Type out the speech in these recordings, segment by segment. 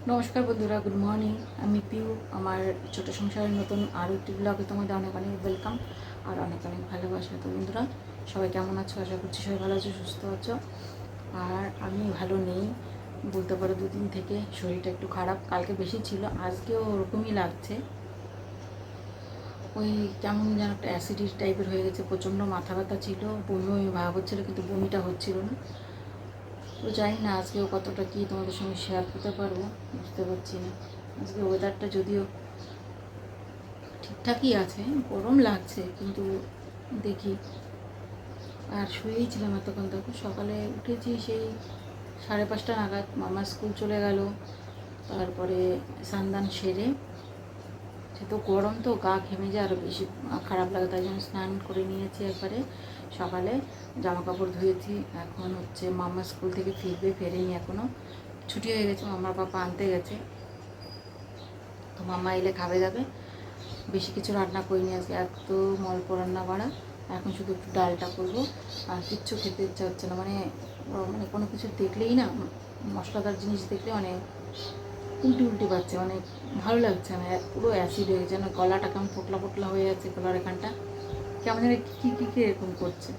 নমস্কার বন্ধুরা, good morning. আমি পিউ। আমার ছোট সংসারের নতুন আরও একটি ব্লগে তোমাদের অনেক অনেক ওয়েলকাম আর অনেক অনেক ভালোবাসা। তো বন্ধুরা, সবাই কেমন আছো? আশা করছি সবাই ভালো আছো, সুস্থ আছো। আর আমি ভালো নেই বলতে পারো, দুদিন থেকে শরীরটা একটু খারাপ। কালকে বেশি ছিল, আজকেও ওরকমই লাগছে। ওই কেমন যেন একটা অ্যাসিডিটি টাইপের হয়ে গেছে, প্রচণ্ড মাথা ব্যথা ছিল, বমি বমি ভাব হচ্ছিলো, কিন্তু বমিটা হচ্ছিল না। তো জানি না আজকেও কতটা কী তোমাদের সঙ্গে শেয়ার করতে পারবো, বুঝতে পারছি না। আজকে ওয়েদারটা যদিও ঠিকঠাকই আছে, গরম লাগছে, কিন্তু দেখি। আর শুয়েই ছিলাম এতক্ষণ, দেখো সকালে উঠেছি সেই 5:30 নাগাদ। মামা স্কুল চলে গেল, তারপরে স্নান সেরে, সে তো গরম, তো গা ঘেমে যায়, আরও বেশি খারাপ লাগে, তাই জন্য স্নান করে নিয়েছি একবারে সকালে। জামা কাপড় ধুয়েছি। এখন হচ্ছে মামা স্কুল থেকে ফেরেনি এখনও, ছুটি হয়ে গেছে, মামার পাপা আনতে গেছে। তো মামা এলে খাবে যাবে। বেশি কিছু রান্না করিনি আজকে, একদম অল্প রান্না করা। এখন শুধু একটু ডালটা করবো, আর কিচ্ছু খেতে ইচ্ছা হচ্ছে না। মানে মানে কোনো কিছু দেখলেই না, মশলাদার জিনিস দেখলে অনেক উল্টি উল্টি পাচ্ছে, অনেক ভালো লাগছে না। পুরো অ্যাসিড হয়ে যেন গলাটা কেমন ফোটলা ফোটলা হয়ে যাচ্ছে, গলার এখানটা কেমন যেন কী এরকম করছে।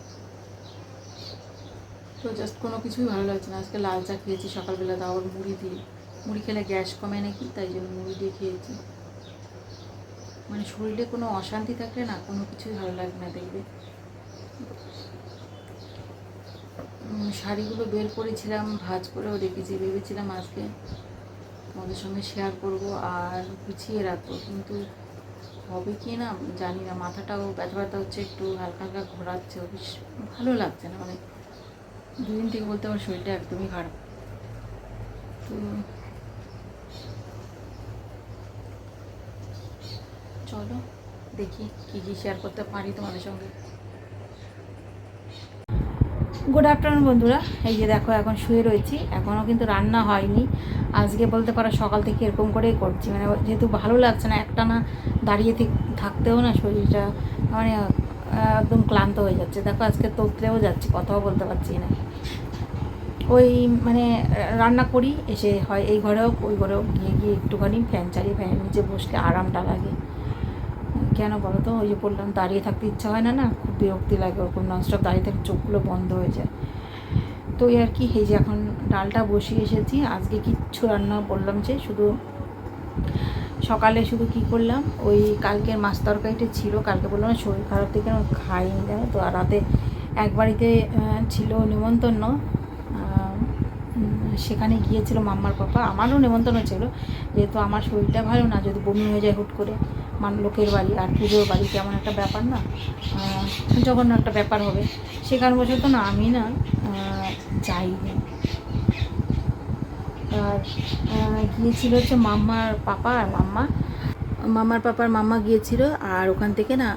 তো জাস্ট কোনো কিছুই ভালো লাগছে না। আজকে লাল চা খেয়েছি সকালবেলা, তাও আবার মুড়ি দিয়ে। মুড়ি খেলে গ্যাস কমে নাকি, তাই জন্য মুড়ি দিয়ে খেয়েছি। মানে শরীরে কোনো অশান্তি থাকলে না, কোনো কিছুই ভালো লাগে না, দেখবে। শাড়িগুলো বের করেছিলাম, ভাঁজ করেও রেখেছি, ভেবেছিলাম আজকে তোমাদের সঙ্গে শেয়ার করব আর গুছিয়ে রাখবো, কিন্তু হবে কি না জানি না। মাথাটাও ব্যথা ব্যথা হচ্ছে, একটু হালকা হালকা ঘোরাচ্ছে, বেশ ভালো লাগছে না। মানে দুদিন থেকে বলতে আমার শরীরটা একদমই খারাপ। তো চলো দেখি কী কী শেয়ার করতে পারি তোমাদের সঙ্গে। গুড আফটারনুন বন্ধুরা, এই যে দেখো এখন শুয়ে রয়েছি, এখনও কিন্তু রান্না হয়নি। আজকে বলতে পারো সকাল থেকে এরকম করেই করছি, মানে যেহেতু ভালো লাগছে না, একটা না দাঁড়িয়ে থাকতেও না শরীরটা মানে একদম ক্লান্ত হয়ে যাচ্ছে। দেখো আজকে তোতলেও যাচ্ছি, কথাও বলতে পারছি না। ওই মানে রান্না করি, এসে হয় এই ঘরে হোক ওই ঘরে হোক, গিয়ে গিয়ে একটুখানি ফ্যান চালিয়ে ফ্যানের নিচে বসলে আরামটা লাগে। কেন বলো তো, ওই যে বললাম দাঁড়িয়ে থাকতে ইচ্ছা হয় না, খুব বিরক্তি লাগে ওরকম ননস্টপ দাঁড়িয়ে থাকতে, চোখগুলো বন্ধ হয়ে যায়। তো আর কি, এই যে এখন ডালটা বসিয়ে এসেছি। আজকে কিচ্ছু রান্না বললাম যে, শুধু সকালে শুধু কি করলাম, ওই কালকের মাছ তরকারিটা ছিল, কালকে বললাম না শরীর খারাপ থেকে আমি খাইনি, জানো তো। আর রাতে এক বাড়িতে ছিল নিমন্ত্রণ, সেখানে গিয়েছিল মাম্মার পাপা, আমারও নেমন্তন্ন ছিল, যেহেতু আমার শরীরটা ভালো না, যদি বমি হয়ে যায় হুট করে, লোকের বাড়ি আর পুজোর বাড়ি, কেমন একটা ব্যাপার না, জঘন্য একটা ব্যাপার হবে। সে কারণবশত না আমি না যাইনি। আর গিয়েছিল হচ্ছে মাম্মার পাপা আর মাম্মা, মামার পাপার মাম্মা গিয়েছিল। আর ওখান থেকে না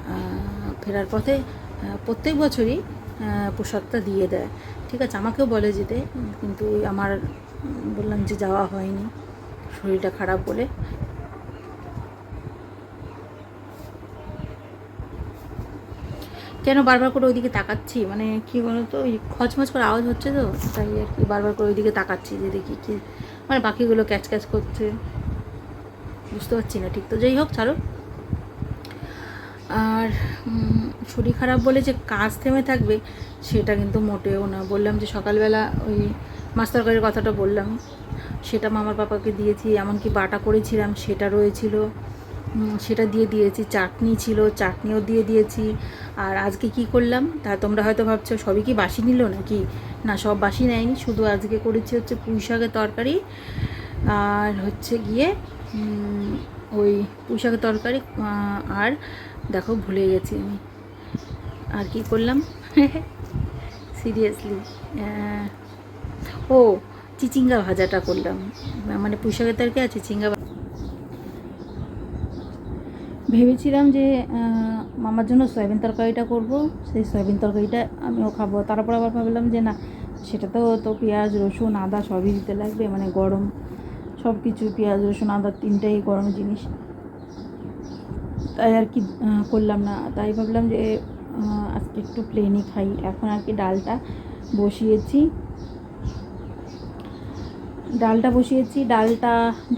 ফেরার পথে প্রত্যেক বছরই প্রসাদটা দিয়ে দেয়, ঠিক আছে, আমাকেও বলে যেতে, কিন্তু আমার বললাম যে যাওয়া হয়নি শরীরটা খারাপ বলে। কেন বারবার করে ওইদিকে তাকাচ্ছি, মানে কী বলতো, ওই খচমচ করে আওয়াজ হচ্ছে, তো তাই আর কি বারবার করে ওইদিকে তাকাচ্ছি যে দেখি কি, মানে পাখিগুলো ক্যাচ ক্যাচ করছে, বুঝতে পারছি না ঠিক। তো যাই হোক, ছাড়ো। আর শরীর খারাপ বলে যে কাজ থেমে থাকবে সেটা কিন্তু মোটেও না। বললাম যে সকালবেলা ওই মাছ তরকারির কথাটা বললাম, সেটা মামার পাপাকে দিয়েছি, এমনকি বাটা করেছিলাম সেটা রয়েছিল, সেটা দিয়ে দিয়েছি। চাটনি ছিল, চাটনিও দিয়ে দিয়েছি। আর আজকে কি করলাম তা তোমরা হয়তো ভাবছো সবই কি বাসি নিল নাকি, না সব বাসি নেয়নি, শুধু আজকে করেছি হচ্ছে পুঁই শাকের তরকারি, আর হচ্ছে গিয়ে ওই পুঁই শাকের তরকারি। আর দেখো ভুলে গেছি আমি আর কি করলাম, সিরিয়াসলি, ও চিচিঙ্গা ভাজাটা করলাম, মানে পুঁই শাকের তরকারি আর চিচিঙ্গা। ভেবেছিলাম যে মামার জন্য সয়াবিন তরকারিটা করব, সেই সয়াবিন তরকারিটা আমিও খাবো। তারপর আবার ভাবলাম যে না, সেটা তো পেঁয়াজ রসুন আদা সবই দিতে লাগবে, মানে গরম সব কিছু, পেঁয়াজ রসুন আদা তিনটাই গরম জিনিস, তাই আর কি করলাম না। তাই ভাবলাম যে আজকে একটু প্লেনই খাই। এখন আর কি ডালটা বসিয়েছি, ডালটা বসিয়েছি,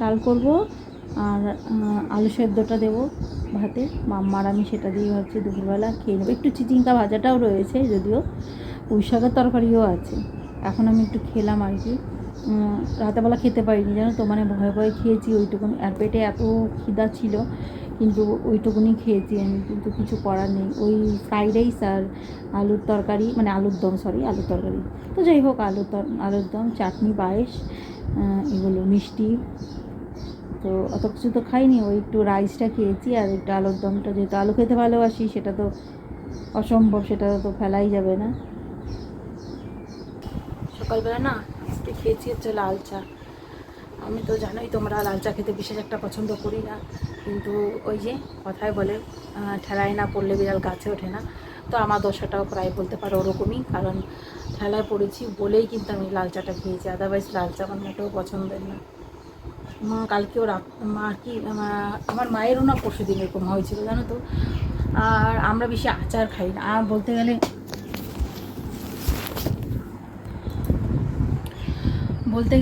ডাল করব আর আলু সেদ্ধটা দেবো ভাতে। মাম্মার আমি সেটা দিয়ে ভাবছি দুপুরবেলা খেয়ে নেবো। একটু চিচিঙ্কা ভাজাটাও রয়েছে, যদিও পুঁই শাকের তরকারিও আছে। এখন আমি একটু খেলাম আর কি। রাতেবেলা খেতে পারিনি জানো তো, মানে ভয়ে ভয়ে খেয়েছি ওইটুকুনি, আর পেটে এত খিদা ছিল কিন্তু ওইটুকুনি খেয়েছি আমি, কিন্তু কিছু করার নেই। ওই ফ্রাইড রাইস আর আলুর তরকারি, মানে আলুর দম, আলুর তরকারি তো যাই হোক, আলুর দম, চাটনি, পায়েস, এগুলো মিষ্টি, তো অত কিছু তো খাইনি। ওই একটু রাইসটা খেয়েছি আর একটু আলুর দমটা, যেহেতু আলু খেতে ভালোবাসি সেটা তো অসম্ভব, সেটা তো ফেলাই যাবে না। সকালবেলা না আজকে খেয়েছি হচ্ছে লাল চা। আমি তো জানোই তোমরা, লাল চা খেতে বিশেষ একটা পছন্দ করি না, কিন্তু ওই যে কথায় বলে ঠেলায় না পড়লে বিড়াল গাছে ওঠে না, তো আমার দশাটাও প্রায় বলতে পারো ওরকমই। কারণ ঠেলায় পড়েছি বলেই কিন্তু আমি লাল চাটা খেয়েছি, আদারওয়াইজ লাল চা আমার মোটেও পছন্দের না। কালকেও আমার মায়েরও না পরশু দিন এরকম হয়েছিল জানো তো। আর আমরা বেশি আচার খাই না, আর বলতে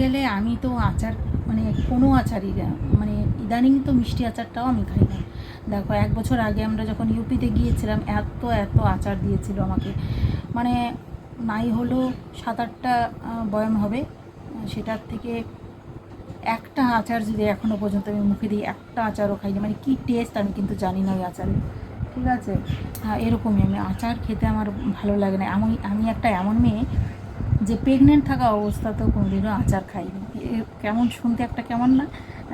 গেলে আমি তো আচার, মানে কোনো আচারই মানে ইদানিং তো মিষ্টি আচারটাও আমি খাই না। দেখো 1 বছর আগে আমরা যখন ইউপিতে গিয়েছিলাম, এত এত আচার দিয়েছিল আমাকে, মানে নাই হলো 7-8টা বয়াম হবে, সেটার থেকে একটা আচার যদি এখনও পর্যন্ত আমি মুখে দিই, একটা আচারও খাইনি। মানে কী টেস্ট আমি কিন্তু জানি না ওই আচারে, ঠিক আছে। এরকমই আমি আচার খেতে আমার ভালো লাগে না। আমি একটা এমন মেয়ে যে প্রেগনেন্ট থাকা অবস্থাতেও কোনোদিনও আচার খাইনি। কেমন শুনতে একটা কেমন না,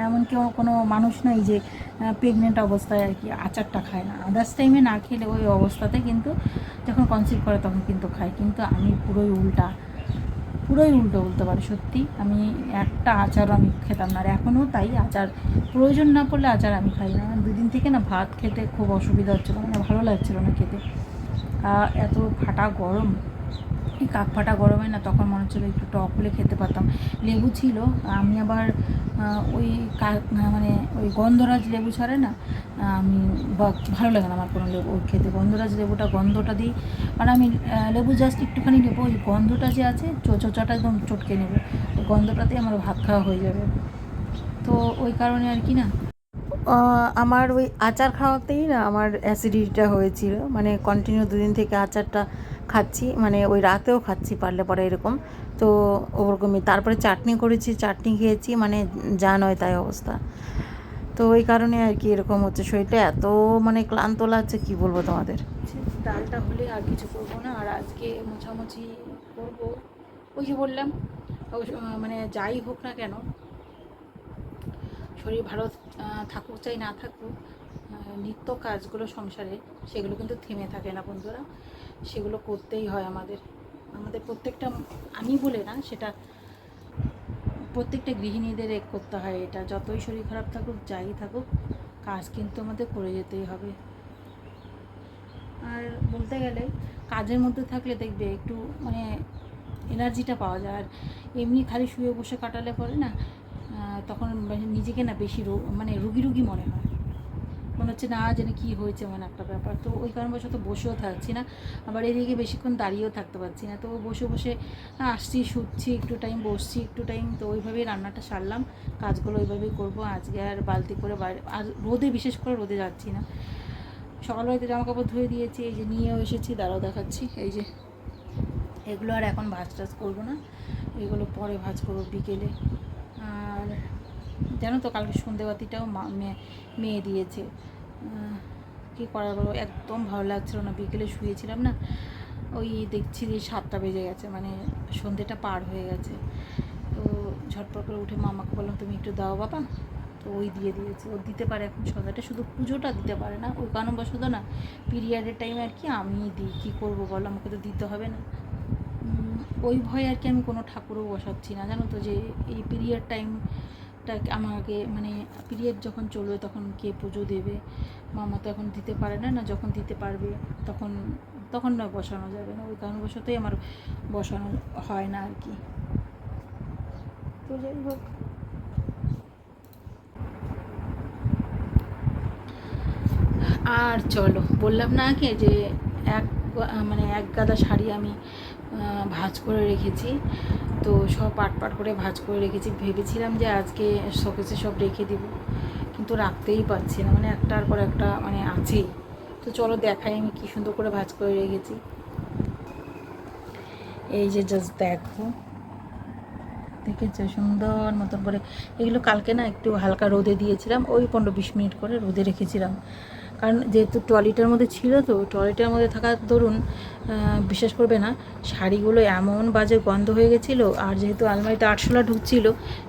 এমন কেউ কোনো মানুষ নয় যে প্রেগনেন্ট অবস্থায় আর কি আচারটা খায় না। আদার্স টাইমে না খেলে ওই অবস্থাতে কিন্তু যখন কনসিভ করে তখন কিন্তু খায়, কিন্তু আমি পুরোই উল্টো বলতে পারি। সত্যি আমি একটা আচারও আমি খেতাম না, আর এখনও তাই। আচার প্রয়োজন না পড়লে আচার আমি খাই না। 2 দিন থেকে না ভাত খেতে খুব অসুবিধা হচ্ছিলো, মানে ভালো লাগছিলো না খেতে। এত ফাটা গরম, এই কাক ফাটা গরমে না তখন মনে হচ্ছিলো একটু টক হলে খেতে পারতাম। লেবু ছিল, আমি আবার ওই মানে ওই গন্ধরাজ লেবু ছাড়ে না, আমি ভালো লাগে না আমার কোনো লেবু ওই খেতে। গন্ধরাজ লেবুটা গন্ধটা দিই, মানে আমি লেবু জাস্ট একটুখানি নেবো, ওই গন্ধটা যে আছে চোচাটা একদম চটকে নেবো, ওই গন্ধটাতেই আমার ভাত খাওয়া হয়ে যাবে। তো ওই কারণে আর কি না, আমার ওই আচার খাওয়াতেই না আমার অ্যাসিডিটিটা হয়েছিল। মানে কন্টিনিউ 2 দিন থেকে আচারটা খাচ্ছি, মানে ওই রাতেও খাচ্ছি পারলে পরে এরকম। তো ওরকমই, তারপরে চাটনি করেছি, চাটনি খেয়েছি, মানে যা নয় তাই অবস্থা। তো ওই কারণে আর কি এরকম হচ্ছে, শরীরটা এত মানে ক্লান্ত লাগছে কি বলবো তোমাদের। ডালটা হলে আর কিছু করবো না, আর আজকে মোছামুছি করবো। ওই যে বললাম, মানে যাই হোক না কেন, শরীর ভালো থাকুক চাই না থাকুক, নিত্য কাজগুলো সংসারে সেগুলো কিন্তু থেমে থাকে না বন্ধুরা, সেগুলো করতেই হয় আমাদের প্রত্যেকটা, আমি বলে না, সেটা প্রত্যেকটা গৃহিণীদের করতে হয় এটা। যতই শরীর খারাপ থাকুক, যাই থাকুক, কাজ কিন্তু আমাদের করে যেতেই হবে। আর বলতে গেলে কাজের মধ্যে থাকলে দেখবে একটু মানে এনার্জিটা পাওয়া যায়। আর এমনি খালি শুয়ে বসে কাটালে পরে না, তখন নিজেকে না বেশি মানে রুগী মনে হয়, মনে হচ্ছে না যেন কী হয়েছে, মানে একটা ব্যাপার। তো ওই কারণবশত বসেও থাকছি না, আবার এদিকে বেশিক্ষণ দাঁড়িয়েও থাকতে পারছি না। তো বসে বসে আসছি, শুচ্ছি, একটু টাইম বসছি, একটু টাইম, তো ওইভাবেই রান্নাটা সারলাম, কাজগুলো ওইভাবেই করবো আজকে। আর বালতি করে বাইরে, আর রোদে, বিশেষ করে রোদে যাচ্ছি না। সকালবেলাতে জামাকাপড় ধুয়ে দিয়েছি, এই যে নিয়েও এসেছি, দাঁড়াও দেখাচ্ছি, এই যে এগুলো আর এখন ভাজ টাজ করবো না, এগুলো পরে ভাজ করবো বিকেলে। আর জানো তো কালকে সন্ধেবাতিটাও মেয়ে দিয়েছে, কী করার বলো, একদম ভালো লাগছিলো না। বিকেলে শুয়েছিলাম না, ওই দেখছি যে 7টা বেজে গেছে, মানে সন্ধেটা পার হয়ে গেছে। তো ঝটপট করে উঠে মামাকে বললাম তুমি একটু দাও বাবা, তো ওই দিয়ে দিয়েছে। ও দিতে পারে এখন সন্ধ্যাটা, শুধু পুজোটা দিতে পারে না, ওই কারণবশত না পিরিয়ডের টাইমে আর কি আমি দিই, কী করবো বলো, আমাকে তো দিতে হবে না। ওই ভয়ে আর কি আমি কোনো ঠাকুরও বসাচ্ছি না, জানো তো, যে এই পিরিয়ড টাইমটা আমাকে, মানে পিরিয়ড যখন চলবে তখন কে পুজো দেবে। মামা তো এখন দিতে পারে না, যখন দিতে পারবে তখন তখন না বসানো যাবে না, ওই কারণবশতই আমার বসানো হয় না আর কি। তো যাই হোক, আর চলো, বললাম না আগে যে এক মানে এক গাদা শাড়ি আমি ভাঁজ করে রেখেছি, তো সব পাট পাট করে ভাঁজ করে রেখেছি। ভেবেছিলাম যে আজকে শোকেসে সব রেখে দিব, কিন্তু রাখতেই পারছি না, মানে একটার পর একটা মানে আছেই। তো চলো দেখাই আমি কী সুন্দর করে ভাঁজ করে রেখেছি। এই যে জাস্ট দেখো, দেখেছো সুন্দর মতন করে। এগুলো কালকে না একটু হালকা রোদে দিয়েছিলাম, ওই 15-20 মিনিট করে রোদে রেখেছিলাম, কারণ যেহেতু ট্রলিটার মধ্যে ছিল, তো ট্রলিটার মধ্যে থাকার দরুন বিশ্বাস করবে না, শাড়িগুলো এমন বাজে গন্ধ হয়ে গেছিলো। আর যেহেতু আলমারিতে আরশোলা ঢুকছিল,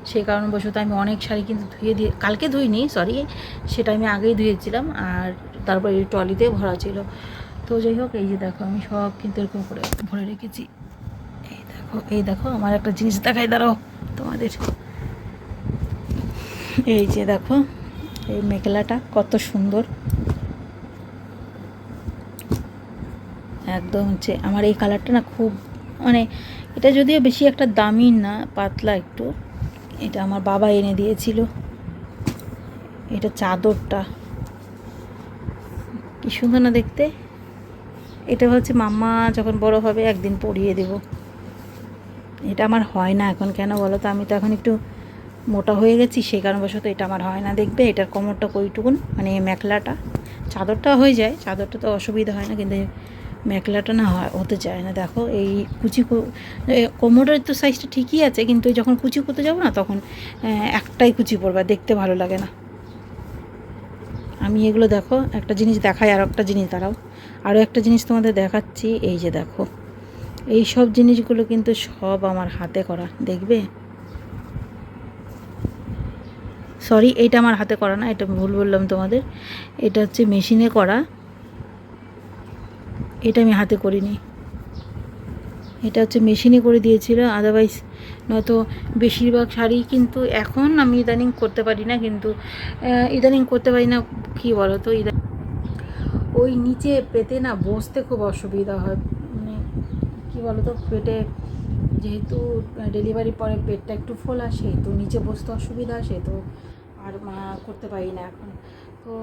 সেই কারণবশত আমি অনেক শাড়ি কিন্তু ধুয়ে দিয়ে, কালকে ধুইনি সরি, সেটা আমি আগেই ধুয়েছিলাম, আর তারপর এই ট্রলিতে ভরা ছিল। তো যাই হোক, এই যে দেখো আমি সব কিন্তু এরকম করে ভরে রেখেছি। এই দেখো আমার একটা জিনিস দেখাই, দাঁড়াও তোমাদের। এই যে দেখো, এই মেখেলাটা কত সুন্দর, একদম হচ্ছে আমার এই কালারটা না খুব, মানে এটা যদিও বেশি একটা দামি না, পাতলা একটু, এটা আমার বাবা এনে দিয়েছিল। এটা চাদরটা কি সুন্দর না দেখতে। এটা হচ্ছে মাম্মা যখন বড় হবে একদিন পরিয়ে দেব। এটা আমার হয় না এখন, কেন বলো তো, আমি তো এখন একটু মোটা হয়ে গেছি, সেই কারণবশত এটা আমার হয় না। দেখবে এটার কোমরটা কইটুকুন, মানে মেখলাটা, চাদরটা হয়ে যায়, চাদরটা তো অসুবিধা হয় না, কিন্তু মেখলাটা না হতে চায় না। দেখো এই কোমরের তো সাইজটা ঠিকই আছে, কিন্তু যখন কুচি করতে যাবো না, তখন একটাই কুচি পড়বে, দেখতে ভালো লাগে না। আমি এগুলো দেখো একটা জিনিস দেখাই, আর একটা জিনিস দাঁড়াও, আরও একটা জিনিস তোমাদের দেখাচ্ছি। এই যে দেখো, এই সব জিনিসগুলো কিন্তু সব আমার হাতে করা, দেখবে, সরি এইটা আমার হাতে করা না, এটা ভুল বললাম তোমাদের, এটা হচ্ছে মেশিনে করা, এটা আমি হাতে করিনি, এটা হচ্ছে মেশিনে করে দিয়েছিল। আদারওয়াইজ নয়তো বেশিরভাগ শাড়ি কিন্তু এখন আমি ইদানিং করতে পারি না, কিন্তু ইদানিং করতে পারি না কী বলো তো, ওই নিচে পেতে না বসতে খুব অসুবিধা হয়, মানে কী বলো তো, পেটে যেহেতু ডেলিভারি পরে পেটটা একটু ফোলা, সেহেতু নিচে বসতে অসুবিধা, সেহেতু আর করতে পারি না এখন। তো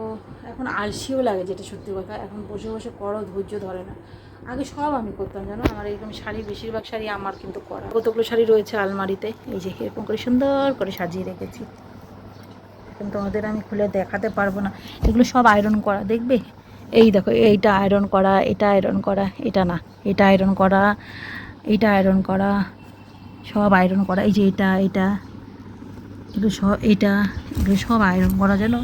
এখন আলসিও লাগে, যেটা সত্যি কথা, এখন বসে বসে করো ধৈর্য ধরে না। আগে সব আমি করতাম জানো, আমার এরকম শাড়ি, বেশিরভাগ শাড়ি আমার কিন্তু করা, কতগুলো শাড়ি রয়েছে আলমারিতে, এই যে এরকম করে সুন্দর করে সাজিয়ে রেখেছি, কিন্তু তোমাদের আমি খুলে দেখাতে পারবো না। এগুলো সব আয়রন করা, দেখবে, এই দেখো এইটা আয়রন করা, এটা আয়রন করা, এটা না, এটা আয়রন করা, এটা আয়রন করা, সব আয়রন করা, এই যে এটা এগুলো সব, এগুলো সব আয়রন করা যেন।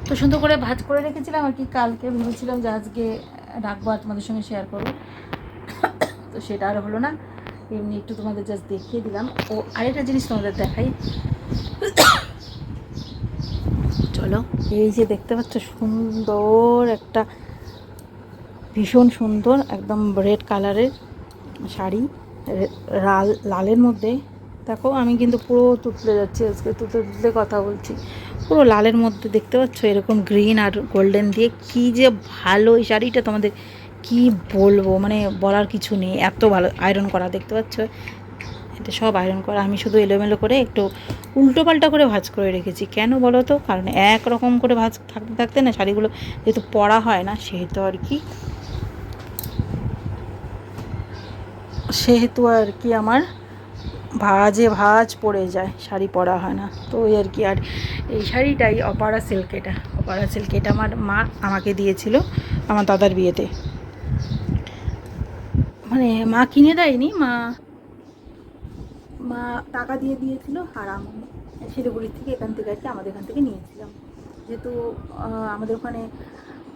তো সুন্দর করে ভাঁজ করে রেখেছিলাম আর কি, কালকে ভেবেছিলাম যে আজকে রাখবো আর তোমাদের সঙ্গে শেয়ার করবো, তো সেটা আর হলো না, এমনি একটু তোমাদের জাস্ট দেখিয়ে দিলাম। ও আরেকটা জিনিস তোমাদের দেখাই, চলো। এই যে দেখতে পাচ্ছ সুন্দর একটা, ভীষণ সুন্দর একদম রেড কালারের শাড়ি, লালের মধ্যে, দেখো আমি কিন্তু পুরো তুতলে যাচ্ছি আজকে, তুতলে কথা বলছি, পুরো লালের মধ্যে দেখতে পাচ্ছ, এরকম গ্রিন আর গোল্ডেন দিয়ে, কি যে ভালো এই শাড়িটা, তোমাদের কি বলবো, মানে বলার কিছু নেই, এত ভালো। আয়রন করা দেখতে পাচ্ছ, এটা সব আয়রন করা, আমি শুধু এলোমেলো করে একটু উল্টো পাল্টা করে ভাঁজ করে রেখেছি। কেন বলো তো, কারণ একরকম করে ভাঁজ থাকতে থাকতে না শাড়িগুলো যেহেতু পরা হয় না, সেহেতু আর কি আমার ভাঁজ পড়ে যায়, শাড়ি পরা হয় না, তো ওই আর কি। আর এই শাড়িটাই অপারা সিল্ক, এটা আমার মা আমাকে দিয়েছিল আমার দাদার বিয়েতে, মানে মা কিনে দেয়নি, মা টাকা দিয়ে দিয়েছিল, আর আমি শিলিগুড়ির থেকে এখান থেকে আর কি, আমাদের এখান থেকে নিয়েছিলাম, যেহেতু আমাদের ওখানে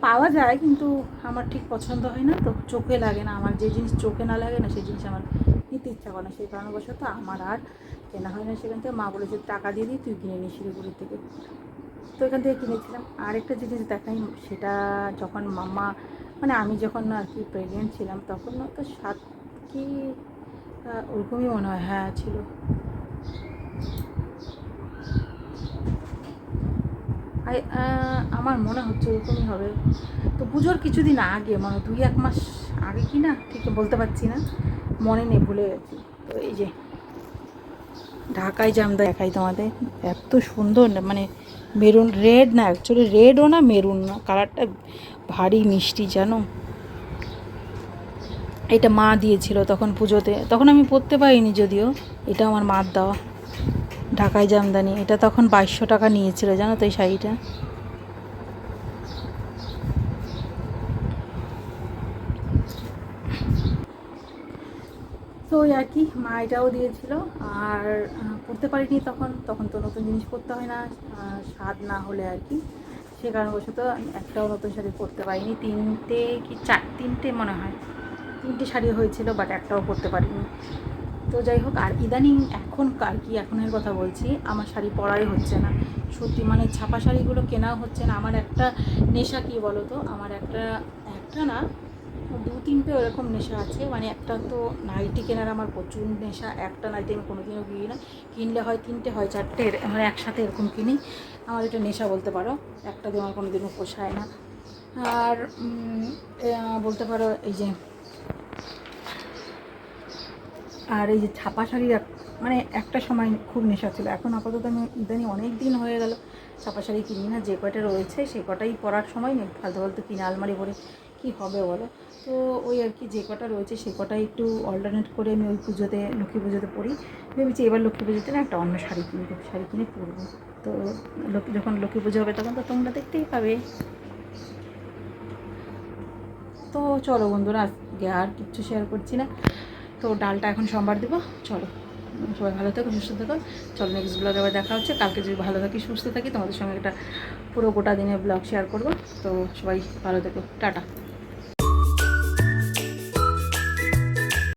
পাওয়া যায়, কিন্তু আমার ঠিক পছন্দ হয় না, তো চোখে লাগে না, আমার যে জিনিস চোখে না লাগে না সেই জিনিস আমার নিতে ইচ্ছা করে না, সেই কারণবশত আমার আর কেনা হয় না সেখান থেকে। মা বলেছে টাকা দিয়ে দিই, তুই কিনে নিস শিলিগুড়ি থেকে, তো এখান থেকে কিনেছিলাম। আরেকটা জিনিস দেখাই, সেটা যখন মাম্মা, মানে আমি যখন আর কি প্রেগনেন্ট ছিলাম, তখন তো 7 কি ওরকমই মনে হয়, হ্যাঁ ছিল, আমার মনে হচ্ছে ওরকমই হবে। তো পুজোর কিছুদিন আগে, মানে 2-1 মাস আগে কি না, ঠিক বলতে পারছি না, মনে নেই, ভুলে গেছি। তো এই যে ঢাকাই জামদা দেখাই তোমাদের, এত সুন্দর, মানে মেরুন রেড না, অ্যাকচুয়ালি রেডও না মেরুন না, কালারটা ভারী মিষ্টি জানো, এটা মা দিয়েছিল তখন পুজোতে, তখন আমি পরতে পারিনি যদিও। এটা আমার মার দেওয়া ঢাকাই জামদানি, এটা তখন 2200 টাকা নিয়েছিল জানো তো এই শাড়িটা। তো ওই আর কি, মা এটাও দিয়েছিল। আর পরতে পারিনি তখন, তখন তো নতুন জিনিস পরতে হয় না স্বাদ না হলে আর কি। সে কারণবশত একটাও নতুন শাড়ি পরতে পারিনি। তিনটে মনে হয়, 3টে শাড়ি হয়েছিল, বাট একটাও পরতে পারিনি। তো যাই হোক, আর ইদানিং এখনকার কি, এখনের কথা বলছি, আমার শাড়ি পরাই হচ্ছে না সত্যি, মানে ছাপা শাড়িগুলো কেনাও হচ্ছে না। আমার একটা নেশা কি বলো তো, আমার একটা না 2-3টে ওরকম নেশা আছে। মানে একটা তো নাইটি কেনার আমার প্রচুর নেশা, একটা নাইটি আমি কোনোদিনও কিনি না, কিনলে হয় 3টে হয় 4টে, মানে একসাথে এরকম কিনি। আমার এটা নেশা বলতে পারো, একটা দিয়ে আমার কোনোদিনও পোষায় না। আর বলতে পারো এই যে, আর এই যে ছাপা শাড়ির মানে একটা সময় খুব নেশা ছিল। এখন আপাতত আমি ইদানিং অনেক দিন হয়ে গেল ছাপা শাড়ি কিনি না, যে কয়টা রয়েছে সে কটাই পরার সময় নেই, ফালতু ফালতু কিনে আলমারি ভরে কী হবে বলো। তো ওই আর কি, যে কটা রয়েছে সে কটাই একটু অল্টারনেট করে আমি ওই পুজোতে, লক্ষ্মী পুজোতে পরি। ভেবেছি এবার লক্ষ্মী পুজোতে না একটা অন্য শাড়ি কিনবো, শাড়ি কিনে পরবো। তো যখন লক্ষ্মী পুজো হবে তখন তো তোমরা দেখতেই পাবে। তো চলো বন্ধুরা, আজকে আর কিচ্ছু শেয়ার করছি না। তো ডালটা এখন সোমবার দেবো। চলো, সবাই ভালো থেকো, সুস্থ থেকো। চলো নেক্সট ব্লগে আবার দেখা হচ্ছে। কালকে যদি ভালো থাকি, সুস্থ থাকি, তোমাদের সঙ্গে একটা পুরো গোটা দিনের ব্লগ শেয়ার করবো। তো সবাই ভালো থেকো, টাটা।